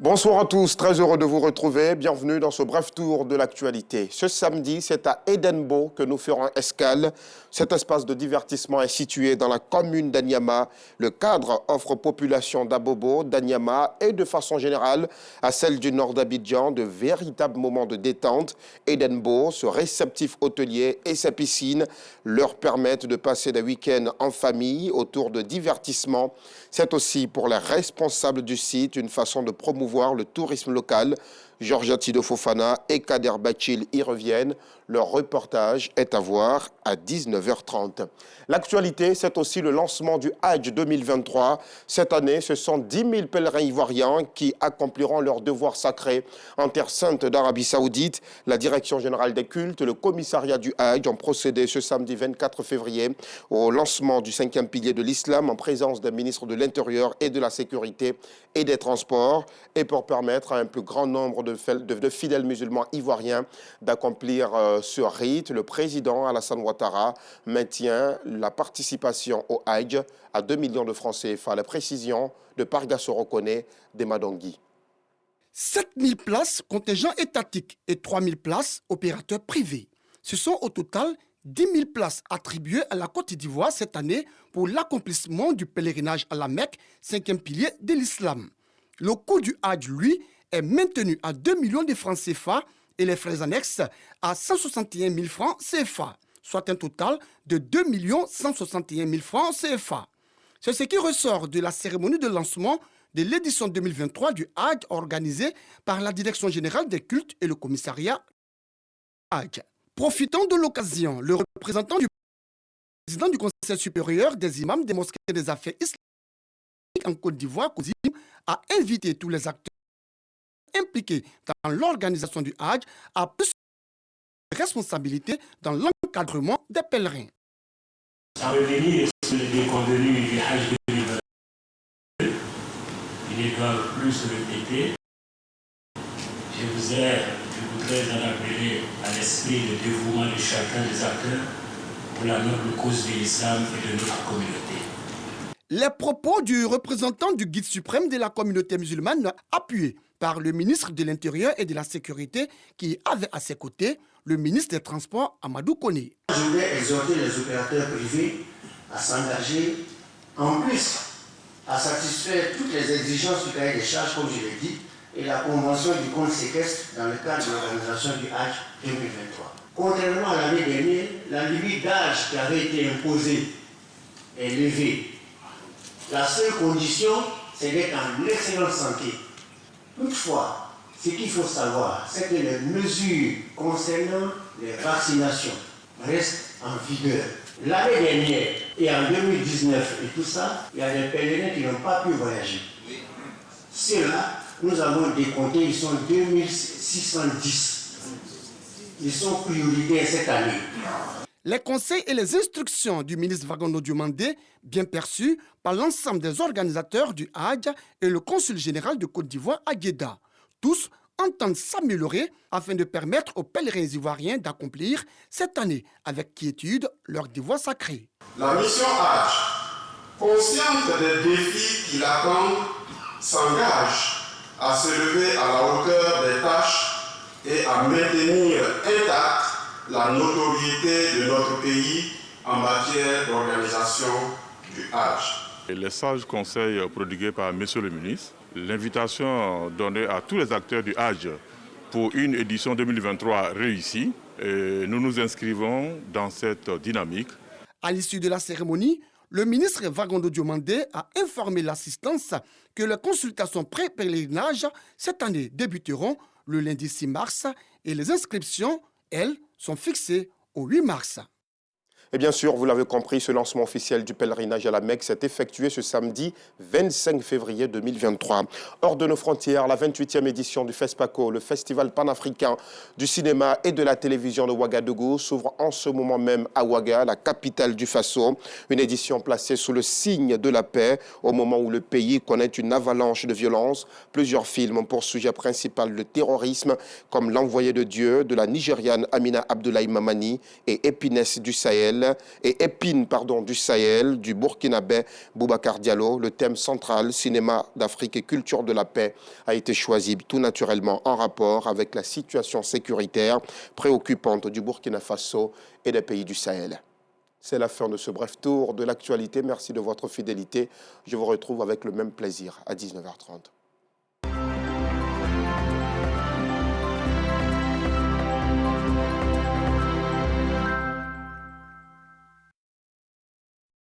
Bonsoir à tous, très heureux de vous retrouver. Bienvenue dans ce bref tour de l'actualité. Ce samedi, c'est à Edenbo que nous ferons escale. Cet espace de divertissement est situé dans la commune d'Anyama. Le cadre offre aux populations d'Abobo, d'Anyama et de façon générale à celle du nord d'Abidjan de véritables moments de détente. Edenbo, ce réceptif hôtelier et sa piscine leur permettent de passer des week-ends en famille autour de divertissements. C'est aussi pour les responsables du site une façon de promouvoir le tourisme local. Georgia Tido Fofana et Kader Bachil y reviennent. Leur reportage est à voir à 19h30. L'actualité, c'est aussi le lancement du Hajj 2023. Cette année, ce sont 10 000 pèlerins ivoiriens qui accompliront leur devoir sacré en terre sainte d'Arabie Saoudite. La Direction générale des cultes, le commissariat du Hajj ont procédé ce samedi 24 février au lancement du 5e pilier de l'islam en présence des ministres de l'Intérieur et de la Sécurité et des Transports et pour permettre à un plus grand nombre de fidèles musulmans ivoiriens d'accomplir ce rite. Le président Alassane Ouattara maintient la participation au Hajj à 2 millions de francs CFA. La précision de Parga Sorokone d'Emadongui. 7 000 places contingent étatique et 3 000 places opérateurs privés. Ce sont au total 10 000 places attribuées à la Côte d'Ivoire cette année pour l'accomplissement du pèlerinage à la Mecque, 5e pilier de l'islam. Le coût du Hajj, lui, est maintenu à 2 millions de francs CFA et les frais annexes à 161 000 francs CFA, soit un total de 2 161 000 francs CFA. C'est ce qui ressort de la cérémonie de lancement de l'édition 2023 du Hajj organisée par la Direction générale des cultes et le commissariat Hajj. Profitant de l'occasion, le représentant du président du Conseil supérieur des imams des mosquées et des affaires islamiques en Côte d'Ivoire, a invité tous les acteurs impliqués dans l'organisation du Hajj à plus de responsabilités dans l'encadrement des pèlerins. À revenir sur les contenus du Hajj 2022, il ne doit plus se répéter. Je voudrais en appeler à l'esprit le dévouement de chacun des acteurs pour la noble cause de l'islam et de notre communauté. Les propos du représentant du guide suprême de la communauté musulmane, appuyé par le ministre de l'Intérieur et de la Sécurité, qui avait à ses côtés le ministre des Transports, Amadou Koné. Je voulais exhorter les opérateurs privés à s'engager, en plus à satisfaire toutes les exigences du cahier des charges, comme je l'ai dit, et la convention du compte séquestre dans le cadre de l'organisation du Hajj 2023. Contrairement à l'année dernière, la limite d'âge qui avait été imposée est levée. La seule condition, c'est d'être en excellente santé. Toutefois, ce qu'il faut savoir, c'est que les mesures concernant les vaccinations restent en vigueur. L'année dernière et en 2019 et tout ça, il y a des pèlerins qui n'ont pas pu voyager. Ceux-là, nous avons décompté, ils sont 2610. Ils sont prioritaires cette année. Les conseils et les instructions du ministre Vagondo Diomandé, bien perçus par l'ensemble des organisateurs du Hajj et le consul général de Côte d'Ivoire à Djeddah. Tous entendent s'améliorer afin de permettre aux pèlerins ivoiriens d'accomplir cette année avec quiétude leur devoir sacré. La mission Hajj, consciente des défis qui l'attendent, s'engage à se lever à la hauteur des tâches et à maintenir intacte la notoriété de notre pays en matière d'organisation du Hajj. Les sages conseils prodigués par M. le ministre, l'invitation donnée à tous les acteurs du Hajj pour une édition 2023 réussie, et nous nous inscrivons dans cette dynamique. À l'issue de la cérémonie, le ministre Vagondo Diomandé a informé l'assistance que les consultations pré-pèlerinage cette année débuteront le lundi 6 mars et les inscriptions, elles, sont fixées au 8 mars. Et bien sûr, vous l'avez compris, ce lancement officiel du pèlerinage à la Mecque s'est effectué ce samedi 25 février 2023. Hors de nos frontières, la 28e édition du FESPACO, le Festival panafricain du cinéma et de la télévision de Ouagadougou, s'ouvre en ce moment même à Ouaga, la capitale du Faso. Une édition placée sous le signe de la paix, au moment où le pays connaît une avalanche de violence. Plusieurs films ont pour sujet principal le terrorisme, comme L'Envoyé de Dieu de la Nigériane Amina Abdoulaye Mamani et Épinès du Sahel, Sahel et Épines du Sahel du Burkinabé Boubacar Diallo. Le thème central, cinéma d'Afrique et culture de la paix, a été choisi tout naturellement en rapport avec la situation sécuritaire préoccupante du Burkina Faso et des pays du Sahel. C'est la fin de ce bref tour de l'actualité. Merci de votre fidélité. Je vous retrouve avec le même plaisir à 19h30.